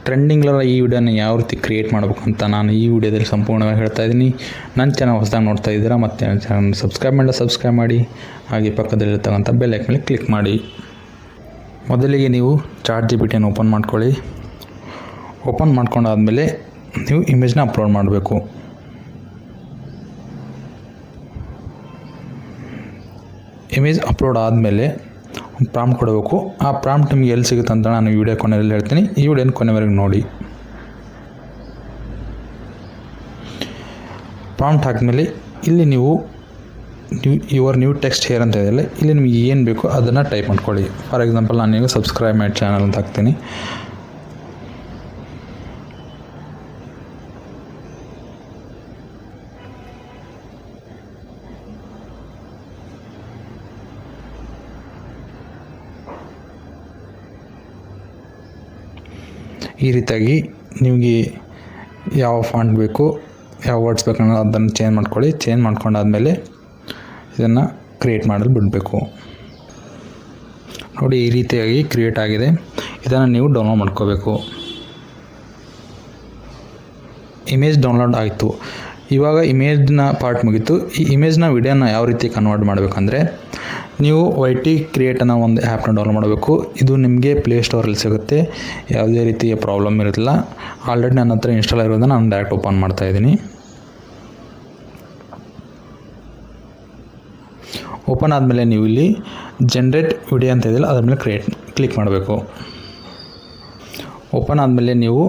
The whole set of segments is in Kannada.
ಟ್ರೆಂಡಿಂಗ್ಲೆಲ್ಲ ಈ ವಿಡಿಯೋನ ಯಾವ ರೀತಿ ಕ್ರಿಯೇಟ್ ಮಾಡಬೇಕು ಅಂತ ನಾನು ಈ ವಿಡಿಯೋದಲ್ಲಿ ಸಂಪೂರ್ಣವಾಗಿ ಹೇಳ್ತಾ ಇದ್ದೀನಿ. ನನ್ನ ಚಾನಲ್ ಹೊಸದಾಗಿ ನೋಡ್ತಾ ಇದ್ದೀರಾ ಮತ್ತು ನನ್ನ ಚಾನಲ್ ಸಬ್ಸ್ಕ್ರೈಬ್ ಮಾಡಿ ಹಾಗೆ ಪಕ್ಕದಲ್ಲಿರ್ತಕ್ಕಂಥ ಬೆಲ್ ಐಕಾನ್ ಮೇಲೆ ಕ್ಲಿಕ್ ಮಾಡಿ. ಮೊದಲಿಗೆ ನೀವು ChatGPTಯನ್ನು ಓಪನ್ ಮಾಡ್ಕೊಳ್ಳಿ. ಓಪನ್ ಮಾಡ್ಕೊಂಡಾದಮೇಲೆ ನೀವು ಇಮೇಜ್ನ ಅಪ್ಲೋಡ್ ಮಾಡಬೇಕು. ಇಮೇಜ್ ಅಪ್ಲೋಡ್ ಆದಮೇಲೆ ಪ್ರಾಂಪ್ಟ್ ಕೊಡಬೇಕು. ಆ ಪ್ರಾಂಪ್ಟ್ ನಿಮಗೆ ಎಲ್ಲಿ ಸಿಗುತ್ತೆ ಅಂತ ನಾನು ವಿಡಿಯೋ ಕೊನೆಯಲ್ಲಿ ಹೇಳ್ತೀನಿ. ಈ ವಿಡಿಯೋನ ಕೊನೆವರೆಗೆ ನೋಡಿ. ಪ್ರಾಂಪ್ಟ್ ಹಾಕಿದ್ಮೇಲೆ ಇಲ್ಲಿ ನೀವು ಯುವರ್ ನ್ಯೂ ಟೆಕ್ಸ್ಟ್ ಹೇರ್ ಅಂತ ಇದೆಯಲ್ಲ, ಇಲ್ಲಿ ನಿಮಗೆ ಏನು ಬೇಕೋ ಅದನ್ನು ಟೈಪ್ ಮಾಡ್ಕೊಳ್ಳಿ. ಫಾರ್ ಎಕ್ಸಾಂಪಲ್ ನಾನು ಈಗ ಸಬ್ಸ್ಕ್ರೈಬ್ ಮಾಡಿ ಚಾನಲ್ ಅಂತ ಹಾಕ್ತೀನಿ. ಈ ರೀತಿಯಾಗಿ ನಿಮಗೆ ಯಾವ ಫಾಂಟ್ ಬೇಕು, ಯಾವ ವರ್ಡ್ಸ್ ಬೇಕು ಅನ್ನೋ ಅದನ್ನು ಚೇಂಜ್ ಮಾಡ್ಕೊಳ್ಳಿ. ಚೇಂಜ್ ಮಾಡ್ಕೊಂಡಾದಮೇಲೆ ಇದನ್ನು ಕ್ರಿಯೇಟ್ ಮಾಡಲು ಬಿಡಬೇಕು. ನೋಡಿ, ಈ ರೀತಿಯಾಗಿ ಕ್ರಿಯೇಟ್ ಆಗಿದೆ. ಇದನ್ನು ನೀವು ಡೌನ್ಲೋಡ್ ಮಾಡ್ಕೋಬೇಕು. ಇಮೇಜ್ ಡೌನ್ಲೋಡ್ ಆಯಿತು. ಇವಾಗ ಇಮೇಜ್ನ ಪಾರ್ಟ್ ಮುಗೀತು. ಈ ಇಮೇಜ್ನ ವಿಡಿಯೋನ ಯಾವ ರೀತಿ ಕನ್ವರ್ಟ್ ಮಾಡಬೇಕಂದ್ರೆ, ನೀವು YT ಕ್ರಿಯೇಟ್ ಅನ್ನೋ ಒಂದು ಆ್ಯಪ್ನ ಡೌನ್ಲೋಡ್ ಮಾಡಬೇಕು. ಇದು ನಿಮಗೆ ಪ್ಲೇಸ್ಟೋರಲ್ಲಿ ಸಿಗುತ್ತೆ. ಯಾವುದೇ ರೀತಿಯ ಪ್ರಾಬ್ಲಮ್ ಇರೋದಿಲ್ಲ. ಆಲ್ರೆಡಿ ನನ್ನ ಹತ್ರ ಇನ್ಸ್ಟಾಲ್ ಆಗಿರೋದನ್ನು ನಾನು ಡೈರೆಕ್ಟ್ ಓಪನ್ ಮಾಡ್ತಾಯಿದ್ದೀನಿ. ಓಪನ್ ಆದಮೇಲೆ ನೀವು ಇಲ್ಲಿ ಜನ್ರೇಟ್ ವಿಡಿಯೋ ಅಂತ ಇದೆಯಲ್ಲ ಅದ್ರ ಮೇಲೆ ಕ್ಲಿಕ್ ಮಾಡಬೇಕು. ಓಪನ್ ಆದಮೇಲೆ ನೀವು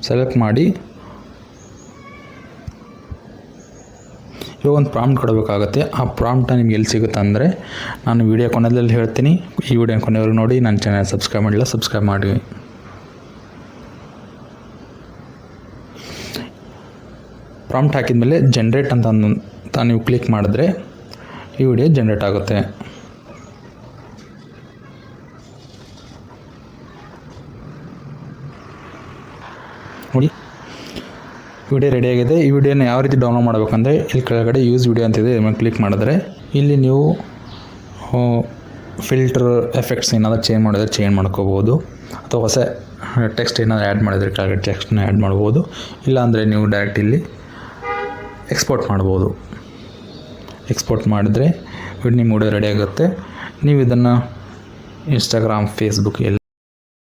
ಸೆಲೆಕ್ಟ್ ಮಾಡಿ ಇವಾಗ ಒಂದು ಪ್ರಾಂಪ್ಟ್ ಕೊಡಬೇಕಾಗುತ್ತೆ. ಆ ಪ್ರಾಂಪ್ಟನ್ನ ನಿಮ್ಗೆ ಎಲ್ಲಿ ಸಿಗುತ್ತೆ ಅಂದರೆ ನಾನು ವಿಡಿಯೋ ಕೊನೆಯಲ್ಲಿ ಹೇಳ್ತೀನಿ. ಈ ವಿಡಿಯೋ ಕೊನೆವರೆಗೂ ನೋಡಿ. ನನ್ನ ಚಾನಲ್ ಸಬ್ಸ್ಕ್ರೈಬ್ ಮಾಡಿ. ಪ್ರಾಂಪ್ಟ್ ಹಾಕಿದ್ಮೇಲೆ ಜನ್ರೇಟ್ ಅಂತ ನೀವು ಕ್ಲಿಕ್ ಮಾಡಿದ್ರೆ ಈ ವಿಡಿಯೋ ಜನ್ರೇಟ್ ಆಗುತ್ತೆ. ನೋಡಿ, ವಿಡಿಯೋ ರೆಡಿಯಾಗಿದೆ. ಈ ವಿಡಿಯೋನ ಯಾವ ರೀತಿ ಡೌನ್ಲೋಡ್ ಮಾಡಬೇಕಂದ್ರೆ ಇಲ್ಲಿ ಕೆಳಗಡೆ ಯೂಸ್ ವಿಡಿಯೋ ಅಂತಿದೆ. ಇದನ್ನು ಕ್ಲಿಕ್ ಮಾಡಿದ್ರೆ ಇಲ್ಲಿ ನೀವು ಫಿಲ್ಟರ್ ಎಫೆಕ್ಟ್ಸ್ ಏನಾದರೂ ಚೇಂಜ್ ಮಾಡ್ಕೋಬೋದು. ಅಥವಾ ಹೊಸ ಟೆಕ್ಸ್ಟ್ ಏನಾದರೂ ಆ್ಯಡ್ ಮಾಡಿದರೆ ಕೆಳಗಡೆ ಟೆಕ್ಸ್ಟ್ನ ಆ್ಯಡ್ ಮಾಡ್ಬೋದು. ಇಲ್ಲಾಂದರೆ ನೀವು ಡೈರೆಕ್ಟ್ ಇಲ್ಲಿ ಎಕ್ಸ್ಪೋರ್ಟ್ ಮಾಡ್ಬೋದು. ಎಕ್ಸ್ಪೋರ್ಟ್ ಮಾಡಿದರೆ ನಿಮ್ಮ ವಿಡಿಯೋ ರೆಡಿ ಆಗುತ್ತೆ. ನೀವು ಇದನ್ನು ಇನ್ಸ್ಟಾಗ್ರಾಮ್, ಫೇಸ್ಬುಕ್